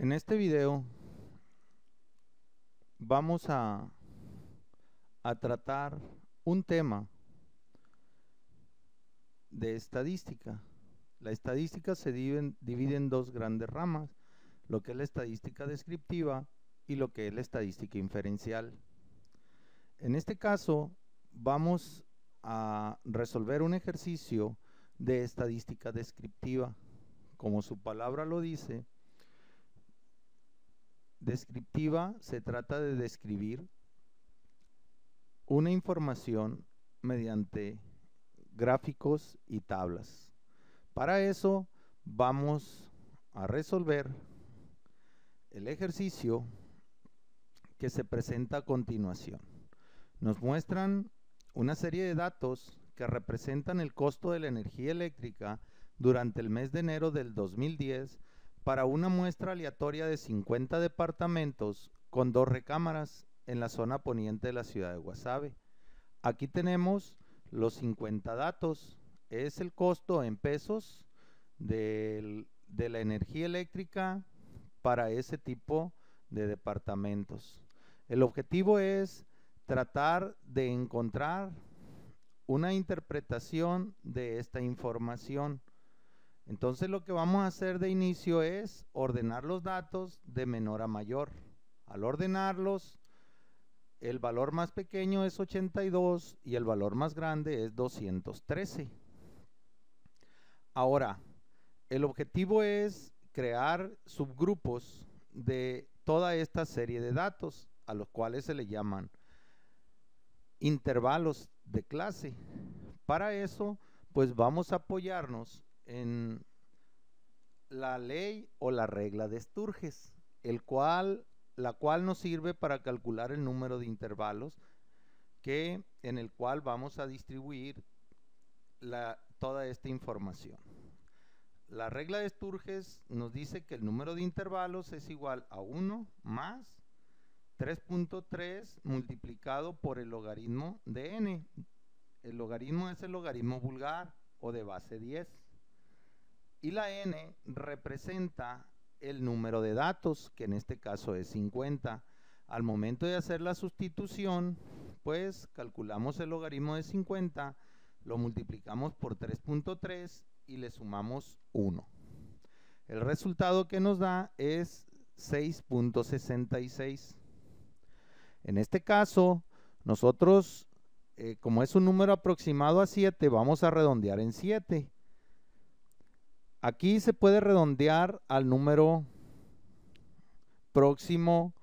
En este video vamos a tratar un tema de estadística. La estadística se divide en dos grandes ramas, lo que es la estadística descriptiva y lo que es la estadística inferencial. En este caso vamos a resolver un ejercicio de estadística descriptiva. Como su palabra lo dice, descriptiva se trata de describir una información mediante gráficos y tablas. Para eso vamos a resolver el ejercicio que se presenta a continuación. Nos muestran una serie de datos que representan el costo de la energía eléctrica durante el mes de enero del 2010 para una muestra aleatoria de 50 departamentos con 2 recámaras en la zona poniente de la ciudad de Guasave. Aquí tenemos los 50 datos. Es el costo en pesos de la energía eléctrica para ese tipo de departamentos. El objetivo es tratar de encontrar una interpretación de esta información. Entonces lo que vamos a hacer de inicio es ordenar los datos de menor a mayor. Al ordenarlos, el valor más pequeño es 82 y el valor más grande es 213. Ahora, el objetivo es crear subgrupos de toda esta serie de datos, a los cuales se le llaman intervalos de clase. Para eso, pues vamos a apoyarnos en la ley o la regla de Sturges, la cual nos sirve para calcular el número de intervalos en el cual vamos a distribuir toda esta información. La regla de Sturges nos dice que el número de intervalos es igual a 1 más 3.3 multiplicado por el logaritmo de n. El logaritmo es el logaritmo vulgar o de base 10. Y la n representa el número de datos, que en este caso es 50. Al momento de hacer la sustitución, pues calculamos el logaritmo de 50, lo multiplicamos por 3.3 y le sumamos 1. El resultado que nos da es 6.66. En este caso, nosotros, como es un número aproximado a 7, vamos a redondear en 7. Aquí se puede redondear al número próximo,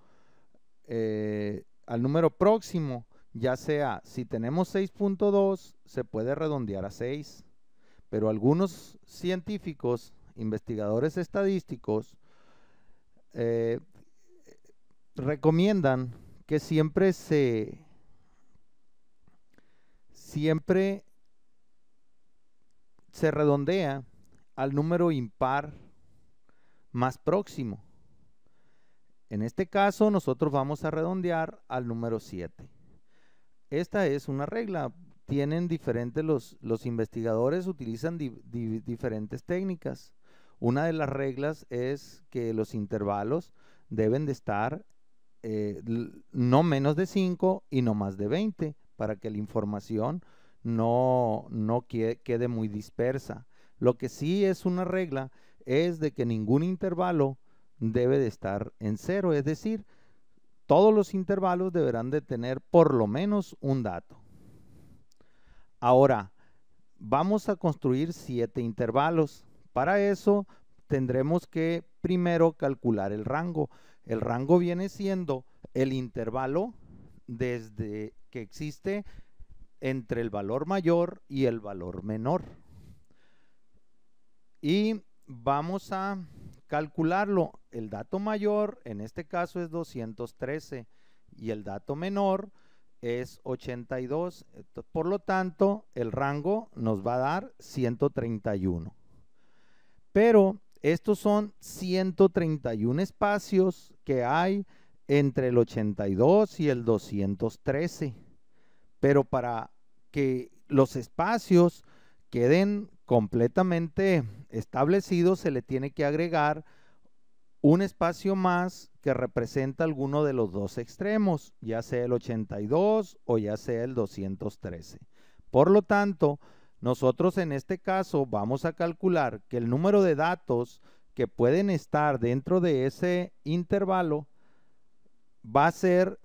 ya sea, si tenemos 6.2, se puede redondear a 6. Pero algunos científicos, investigadores estadísticos, recomiendan que siempre se redondea al número impar más próximo. En este caso nosotros vamos a redondear al número 7. Esta es una regla. Tienen diferentes, los investigadores utilizan diferentes técnicas. Una de las reglas es que los intervalos deben de estar no menos de 5 y no más de 20 para que la información no quede muy dispersa. Lo que sí es una regla es de que ningún intervalo debe de estar en 0, es decir, todos los intervalos deberán de tener por lo menos un dato. Ahora, vamos a construir 7 intervalos. Para eso tendremos que primero calcular el rango. El rango viene siendo el intervalo desde que existe entre el valor mayor y el valor menor. Y vamos a calcularlo. El dato mayor en este caso es 213 y el dato menor es 82. Por lo tanto, el rango nos va a dar 131. Pero estos son 131 espacios que hay entre el 82 y el 213. Pero para que los espacios queden completamente establecidos, se le tiene que agregar un espacio más que representa alguno de los dos extremos, ya sea el 82 o ya sea el 213. Por lo tanto, nosotros en este caso vamos a calcular que el número de datos que pueden estar dentro de ese intervalo va a ser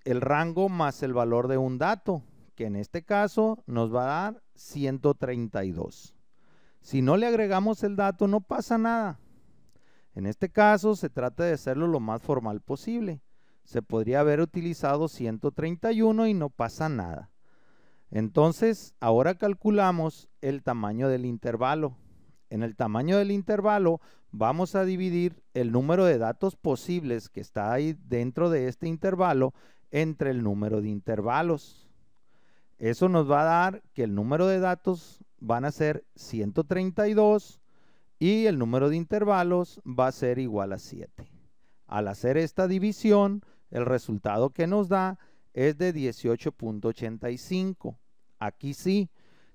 el rango más el valor de un dato, que en este caso nos va a dar 132. Si no le agregamos el dato, no pasa nada. En este caso se trata de hacerlo lo más formal posible. Se podría haber utilizado 131 y no pasa nada. Entonces, ahora calculamos el tamaño del intervalo. En el tamaño del intervalo vamos a dividir el número de datos posibles que está ahí dentro de este intervalo entre el número de intervalos. Eso nos va a dar que el número de datos van a ser 132 y el número de intervalos va a ser igual a 7. Al hacer esta división, el resultado que nos da es de 18.85. Aquí sí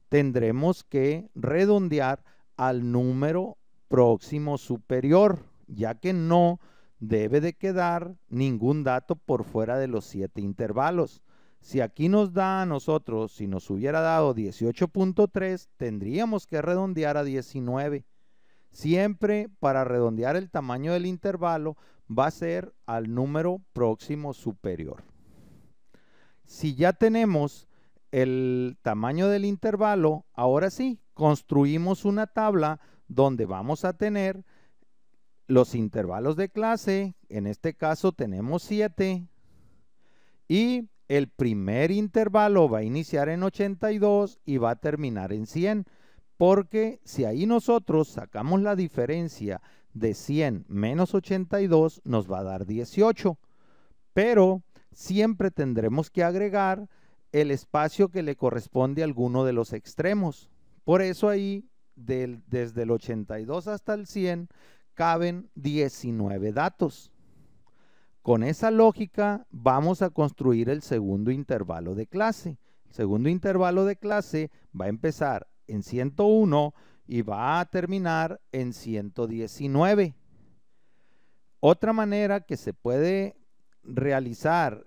tendremos que redondear al número próximo superior, ya que no debe de quedar ningún dato por fuera de los 7 intervalos. Si aquí nos da a nosotros, si nos hubiera dado 18.3, tendríamos que redondear a 19. Siempre para redondear el tamaño del intervalo va a ser al número próximo superior. Si ya tenemos el tamaño del intervalo, ahora sí, construimos una tabla donde vamos a tener los intervalos de clase. En este caso tenemos 7 y el primer intervalo va a iniciar en 82 y va a terminar en 100, porque si ahí nosotros sacamos la diferencia de 100 menos 82 nos va a dar 18, pero siempre tendremos que agregar el espacio que le corresponde a alguno de los extremos. Por eso ahí desde el 82 hasta el 100 caben 19 datos. Con esa lógica vamos a construir el segundo intervalo de clase. El segundo intervalo de clase va a empezar en 101 y va a terminar en 119. Otra manera que se puede realizar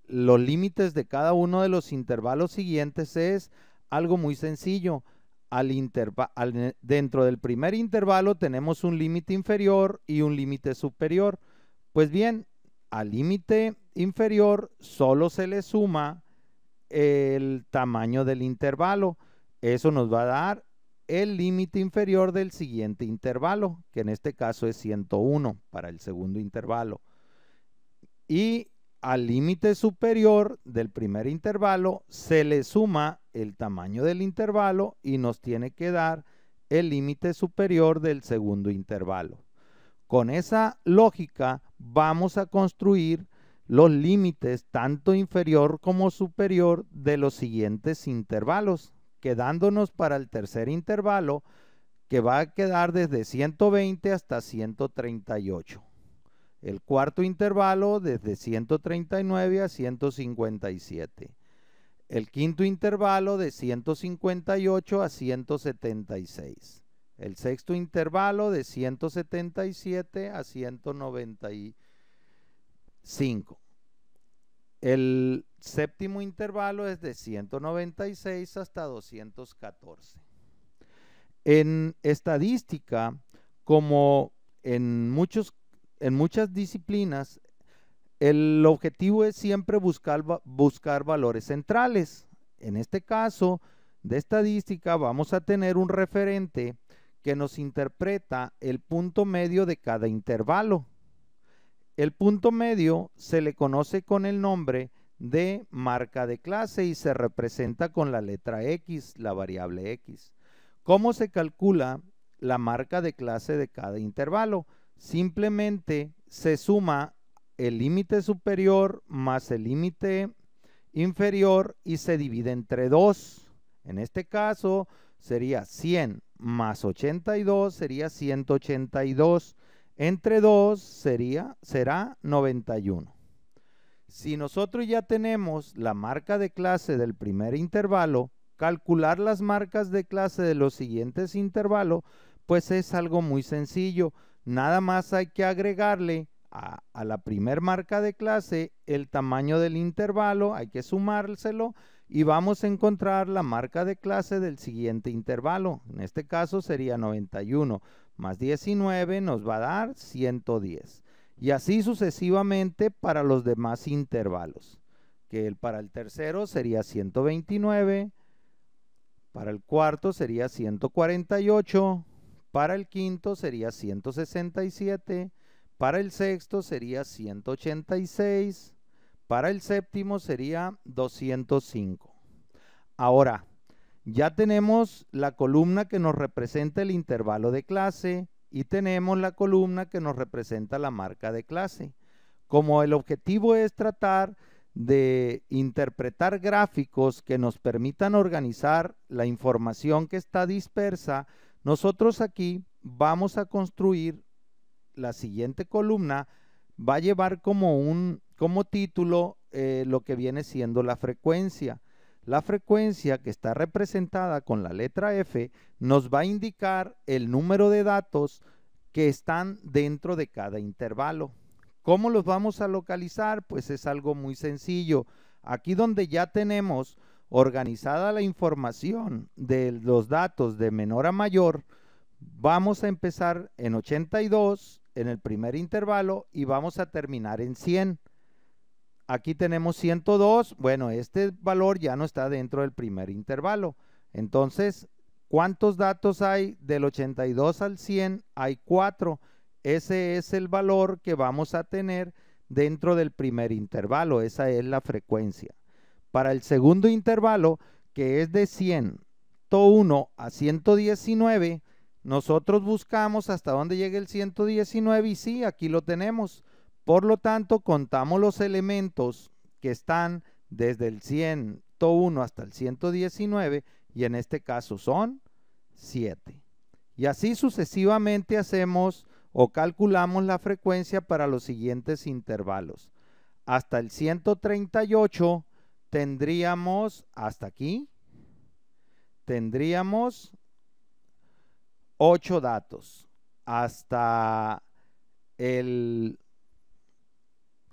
los límites de cada uno de los intervalos siguientes es algo muy sencillo. Dentro del primer intervalo tenemos un límite inferior y un límite superior. Pues bien, al límite inferior solo se le suma el tamaño del intervalo. Eso nos va a dar el límite inferior del siguiente intervalo, que en este caso es 101 para el segundo intervalo. Y al límite superior del primer intervalo se le suma el tamaño del intervalo y nos tiene que dar el límite superior del segundo intervalo. Con esa lógica vamos a construir los límites tanto inferior como superior de los siguientes intervalos, quedándonos para el tercer intervalo, que va a quedar desde 120 hasta 138. El cuarto intervalo desde 139 a 157. El quinto intervalo de 158 a 176. El sexto intervalo de 177 a 195. El séptimo intervalo es de 196 hasta 214. En estadística, como en muchas disciplinas, el objetivo es siempre buscar valores centrales. En este caso de estadística vamos a tener un referente que nos interpreta el punto medio de cada intervalo. El punto medio se le conoce con el nombre de marca de clase y se representa con la letra X, la variable X. ¿Cómo se calcula la marca de clase de cada intervalo? Simplemente se suma el límite superior más el límite inferior y se divide entre 2. En este caso sería 100 más 82 sería 182. Entre 2 será 91. Si nosotros ya tenemos la marca de clase del primer intervalo, calcular las marcas de clase de los siguientes intervalos Pues es algo muy sencillo. Nada más hay que agregarle a la primer marca de clase el tamaño del intervalo, hay que sumárselo y vamos a encontrar la marca de clase del siguiente intervalo. En este caso sería 91 más 19 nos va a dar 110. Y así sucesivamente para los demás intervalos. Para el tercero sería 129, para el cuarto sería 148, para el quinto sería 167, para el sexto sería 186, para el séptimo sería 205. Ahora, ya tenemos la columna que nos representa el intervalo de clase y tenemos la columna que nos representa la marca de clase. Como el objetivo es tratar de interpretar gráficos que nos permitan organizar la información que está dispersa, nosotros aquí vamos a construir la siguiente columna, va a llevar como título lo que viene siendo la frecuencia. La frecuencia que está representada con la letra F nos va a indicar el número de datos que están dentro de cada intervalo. ¿Cómo los vamos a localizar? Pues es algo muy sencillo. Aquí donde ya tenemos organizada la información de los datos de menor a mayor, vamos a empezar en 82 en el primer intervalo y vamos a terminar en 100. Aquí tenemos 102, bueno, este valor ya no está dentro del primer intervalo. Entonces, ¿cuántos datos hay del 82 al 100? Hay 4. Ese es el valor que vamos a tener dentro del primer intervalo, esa es la frecuencia. Para el segundo intervalo, que es de 101 a 119, nosotros buscamos hasta dónde llegue el 119 y sí, aquí lo tenemos. Por lo tanto, contamos los elementos que están desde el 101 hasta el 119 y en este caso son 7. Y así sucesivamente hacemos o calculamos la frecuencia para los siguientes intervalos. Hasta el 138 tendríamos, hasta aquí, tendríamos 8 datos. Hasta el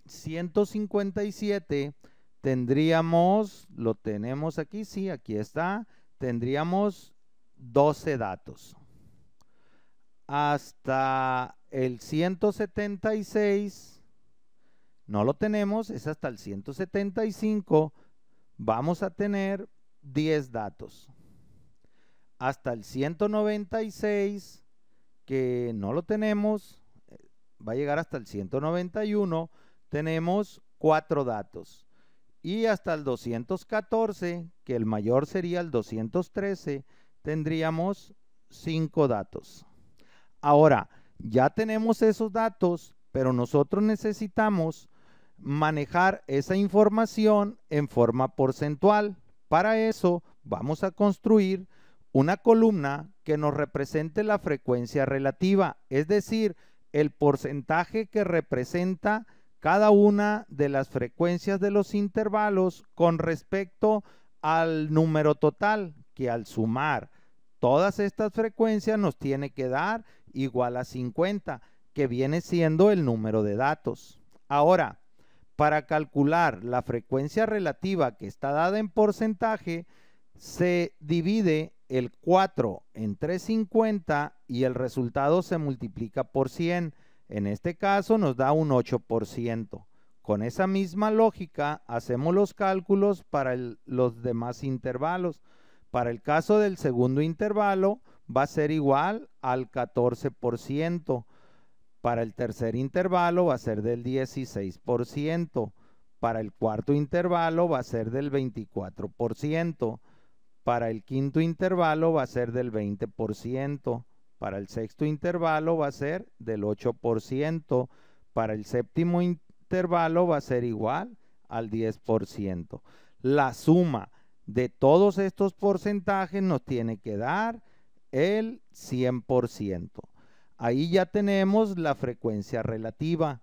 157 tendríamos, lo tenemos aquí, sí, aquí está, tendríamos 12 datos. Hasta el 176 no lo tenemos, es hasta el 175, vamos a tener 10 datos. Hasta el 196, que no lo tenemos, va a llegar hasta el 191, tenemos 4 datos. Y hasta el 214, que el mayor sería el 213, tendríamos 5 datos. Ahora, ya tenemos esos datos, pero nosotros necesitamos manejar esa información en forma porcentual. Para eso vamos a construir una columna que nos represente la frecuencia relativa, es decir, el porcentaje que representa cada una de las frecuencias de los intervalos con respecto al número total, que al sumar todas estas frecuencias nos tiene que dar igual a 50, que viene siendo el número de datos. Ahora, para calcular la frecuencia relativa que está dada en porcentaje, se divide el 4 entre 50 y el resultado se multiplica por 100. En este caso nos da un 8%. Con esa misma lógica hacemos los cálculos para los demás intervalos. Para el caso del segundo intervalo va a ser igual al 14%. Para el tercer intervalo va a ser del 16%. Para el cuarto intervalo va a ser del 24%. Para el quinto intervalo va a ser del 20%. Para el sexto intervalo va a ser del 8%. Para el séptimo intervalo va a ser igual al 10%. La suma de todos estos porcentajes nos tiene que dar el 100%. Ahí ya tenemos la frecuencia relativa,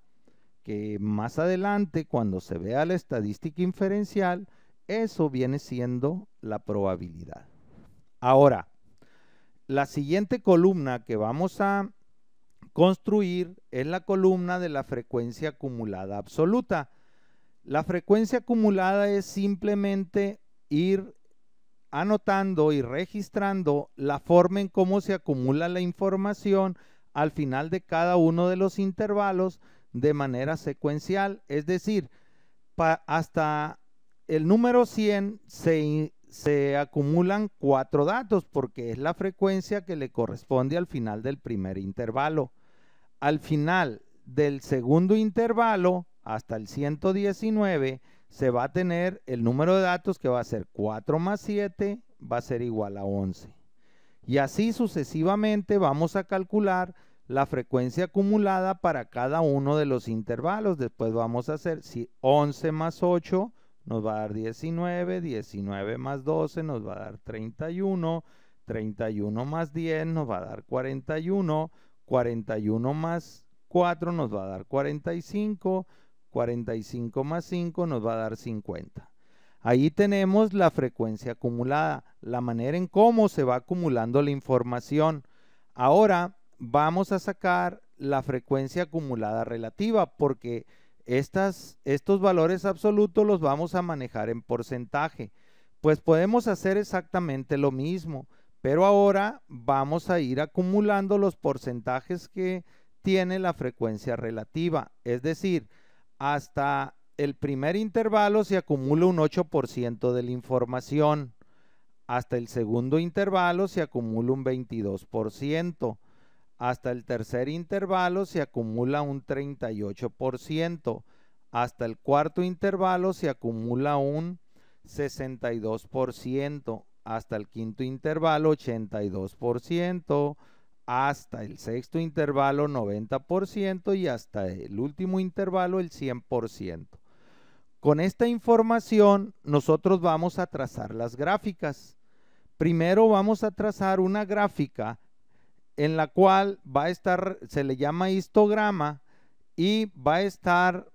que más adelante cuando se vea la estadística inferencial, eso viene siendo la probabilidad. Ahora, la siguiente columna que vamos a construir es la columna de la frecuencia acumulada absoluta. La frecuencia acumulada es simplemente ir anotando y registrando la forma en cómo se acumula la información al final de cada uno de los intervalos de manera secuencial. Es decir, hasta el número 100 se acumulan 4 datos porque es la frecuencia que le corresponde al final del primer intervalo. Al final del segundo intervalo, hasta el 119, se va a tener el número de datos que va a ser 4 más 7, va a ser igual a 11. Y así sucesivamente vamos a calcular la frecuencia acumulada para cada uno de los intervalos. Después vamos a hacer 11 más 8 nos va a dar 19, 19 más 12 nos va a dar 31, 31 más 10 nos va a dar 41, 41 más 4 nos va a dar 45, 45 más 5 nos va a dar 50. Ahí tenemos la frecuencia acumulada, la manera en cómo se va acumulando la información. Ahora vamos a sacar la frecuencia acumulada relativa porque estos valores absolutos los vamos a manejar en porcentaje. Pues podemos hacer exactamente lo mismo, pero ahora vamos a ir acumulando los porcentajes que tiene la frecuencia relativa. Es decir, hasta el primer intervalo se acumula un 8% de la información. Hasta el segundo intervalo se acumula un 22%. Hasta el tercer intervalo se acumula un 38%. Hasta el cuarto intervalo se acumula un 62%. Hasta el quinto intervalo 82%. Hasta el sexto intervalo 90% y hasta el último intervalo el 100%. Con esta información nosotros vamos a trazar las gráficas. Primero vamos a trazar una gráfica en la cual va a estar, se le llama histograma y va a estar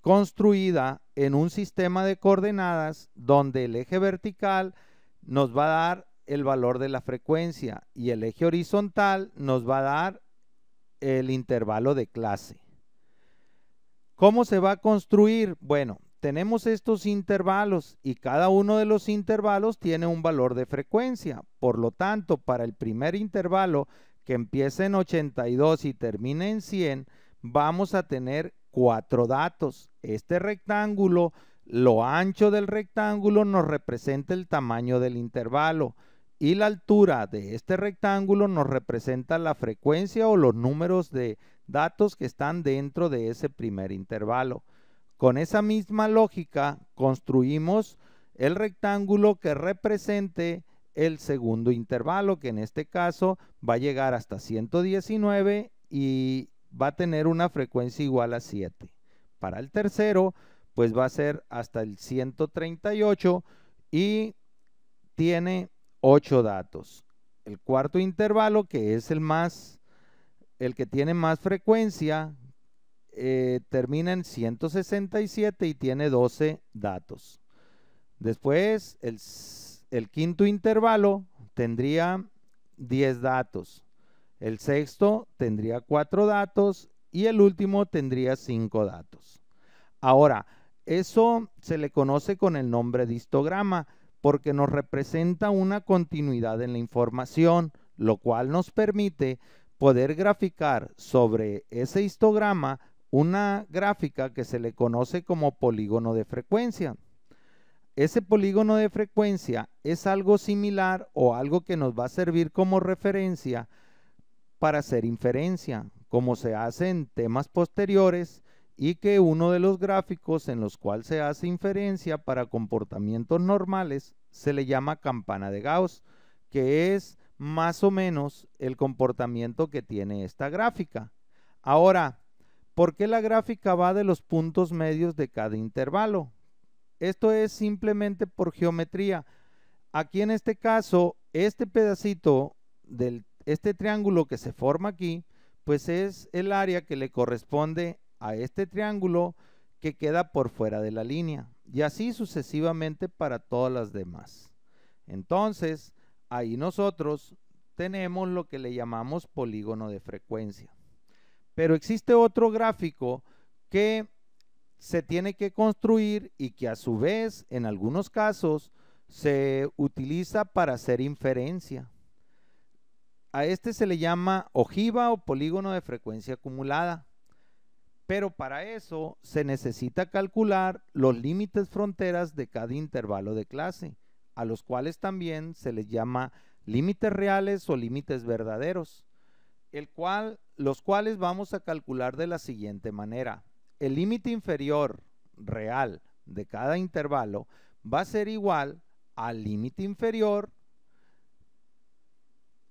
construida en un sistema de coordenadas donde el eje vertical nos va a dar el valor de la frecuencia y el eje horizontal nos va a dar el intervalo de clase. ¿Cómo se va a construir? Bueno, tenemos estos intervalos y cada uno de los intervalos tiene un valor de frecuencia. Por lo tanto, para el primer intervalo que empieza en 82 y termina en 100, vamos a tener 4 datos. Este rectángulo, lo ancho del rectángulo nos representa el tamaño del intervalo y la altura de este rectángulo nos representa la frecuencia o los números de datos que están dentro de ese primer intervalo. Con esa misma lógica construimos el rectángulo que represente el segundo intervalo, que en este caso va a llegar hasta 119 y va a tener una frecuencia igual a 7. Para el tercero, pues va a ser hasta el 138 y tiene 8 datos. El cuarto intervalo, que es el que tiene más frecuencia, termina en 167 y tiene 12 datos. Después, el quinto intervalo tendría 10 datos. El sexto tendría 4 datos y el último tendría 5 datos. Ahora, eso se le conoce con el nombre de histograma porque nos representa una continuidad en la información, lo cual nos permite poder graficar sobre ese histograma una gráfica que se le conoce como polígono de frecuencia. Ese polígono de frecuencia es algo similar o algo que nos va a servir como referencia para hacer inferencia, como se hace en temas posteriores, y que uno de los gráficos en los cuales se hace inferencia para comportamientos normales se le llama campana de Gauss, que es más o menos el comportamiento que tiene esta gráfica. Ahora, ¿por qué la gráfica va de los puntos medios de cada intervalo? Esto es simplemente por geometría. Aquí en este caso, este pedacito este triángulo que se forma aquí, pues es el área que le corresponde a este triángulo que queda por fuera de la línea. Y así sucesivamente para todas las demás. Entonces, ahí nosotros tenemos lo que le llamamos polígono de frecuencia. Pero existe otro gráfico que se tiene que construir y que a su vez, en algunos casos, se utiliza para hacer inferencia. A este se le llama ojiva o polígono de frecuencia acumulada. Pero para eso se necesita calcular los límites fronteras de cada intervalo de clase, a los cuales también se les llama límites reales o límites verdaderos, los cuales vamos a calcular de la siguiente manera. El límite inferior real de cada intervalo va a ser igual al límite inferior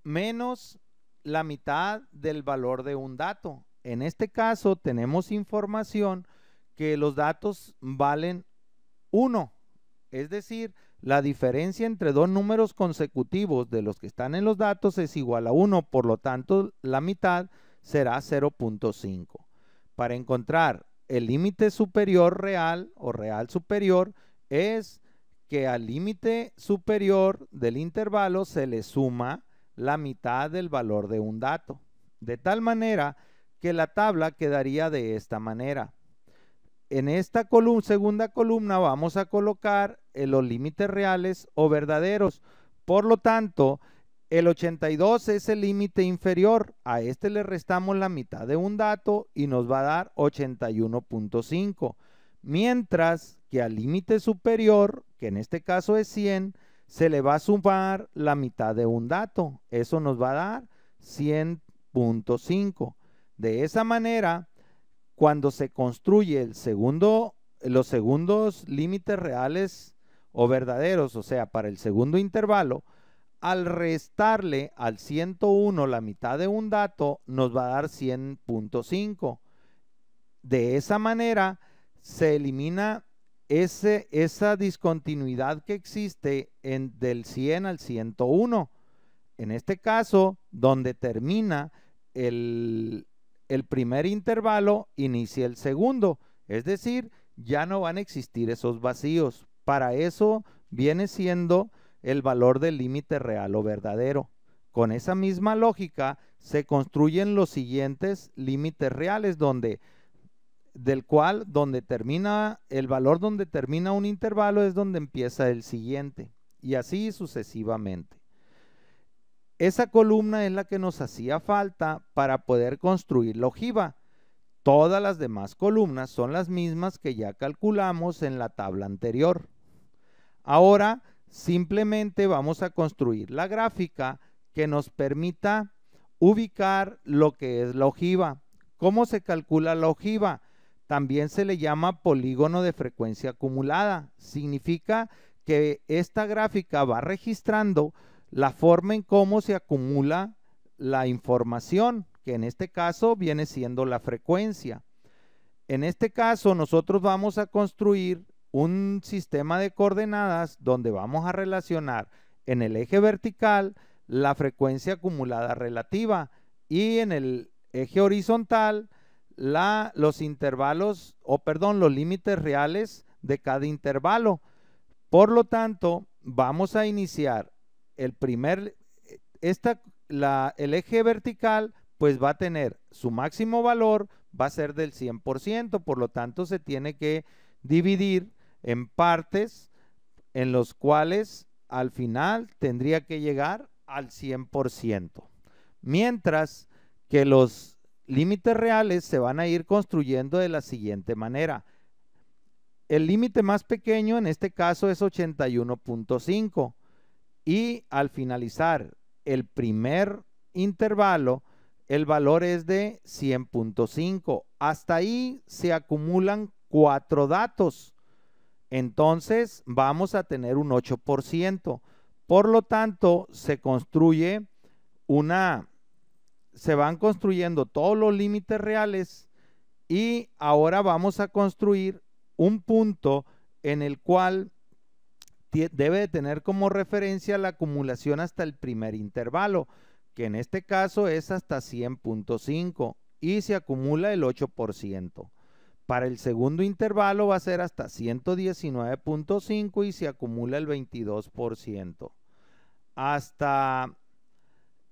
menos la mitad del valor de un dato. En este caso tenemos información que los datos valen 1, es decir, la diferencia entre dos números consecutivos de los que están en los datos es igual a 1, por lo tanto la mitad será 0.5. Para encontrar el límite superior real o real superior es que al límite superior del intervalo se le suma la mitad del valor de un dato, de tal manera que la tabla quedaría de esta manera. En esta segunda columna vamos a colocar los límites reales o verdaderos. Por lo tanto, el 82 es el límite inferior. A este le restamos la mitad de un dato y nos va a dar 81.5. Mientras que al límite superior, que en este caso es 100, se le va a sumar la mitad de un dato. Eso nos va a dar 100.5. De esa manera, cuando se construye los segundos límites reales o verdaderos, o sea, para el segundo intervalo, al restarle al 101 la mitad de un dato, nos va a dar 100.5. De esa manera, se elimina esa discontinuidad que existe del 100 al 101. En este caso, donde termina el primer intervalo, inicia el segundo, es decir, ya no van a existir esos vacíos. Para eso viene siendo el valor del límite real o verdadero. Con esa misma lógica se construyen los siguientes límites reales donde termina el valor donde termina un intervalo es donde empieza el siguiente, y así sucesivamente. Esa columna es la que nos hacía falta para poder construir la ojiva. Todas las demás columnas son las mismas que ya calculamos en la tabla anterior. Ahora simplemente vamos a construir la gráfica que nos permita ubicar lo que es la ojiva. ¿Cómo se calcula la ojiva? También se le llama polígono de frecuencia acumulada. Significa que esta gráfica va registrando la forma en cómo se acumula la información, que en este caso viene siendo la frecuencia. En este caso nosotros vamos a construir un sistema de coordenadas donde vamos a relacionar en el eje vertical la frecuencia acumulada relativa y en el eje horizontal los límites reales de cada intervalo. Por lo tanto, vamos a iniciar el eje vertical, pues va a tener su máximo valor, va a ser del 100%, por lo tanto se tiene que dividir en partes en los cuales al final tendría que llegar al 100%. Mientras que los límites reales se van a ir construyendo de la siguiente manera. El límite más pequeño en este caso es 81.5 y al finalizar el primer intervalo el valor es de 100.5. Hasta ahí se acumulan 4 datos. Entonces vamos a tener un 8%. Por lo tanto, se van construyendo todos los límites reales y ahora vamos a construir un punto en el cual debe de tener como referencia la acumulación hasta el primer intervalo, que en este caso es hasta 100.5 y se acumula el 8%. Para el segundo intervalo va a ser hasta 119.5 y se acumula el 22%. Hasta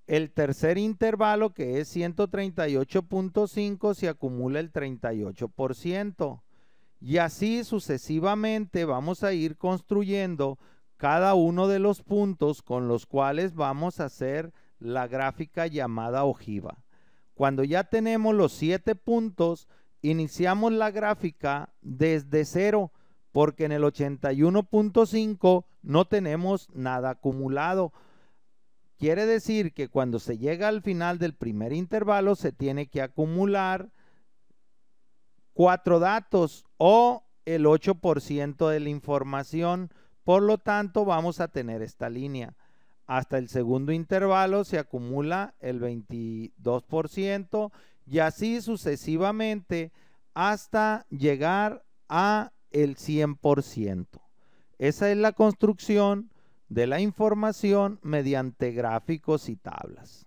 el tercer intervalo, que es 138.5, se acumula el 38%. Y así sucesivamente vamos a ir construyendo cada uno de los puntos con los cuales vamos a hacer la gráfica llamada ojiva. Cuando ya tenemos los 7 puntos, iniciamos la gráfica desde cero, porque en el 81.5 no tenemos nada acumulado. Quiere decir que cuando se llega al final del primer intervalo se tiene que acumular 4 datos o el 8% de la información. Por lo tanto, vamos a tener esta línea. Hasta el segundo intervalo se acumula el 22% y así sucesivamente hasta llegar a el 100%. Esa es la construcción de la información mediante gráficos y tablas.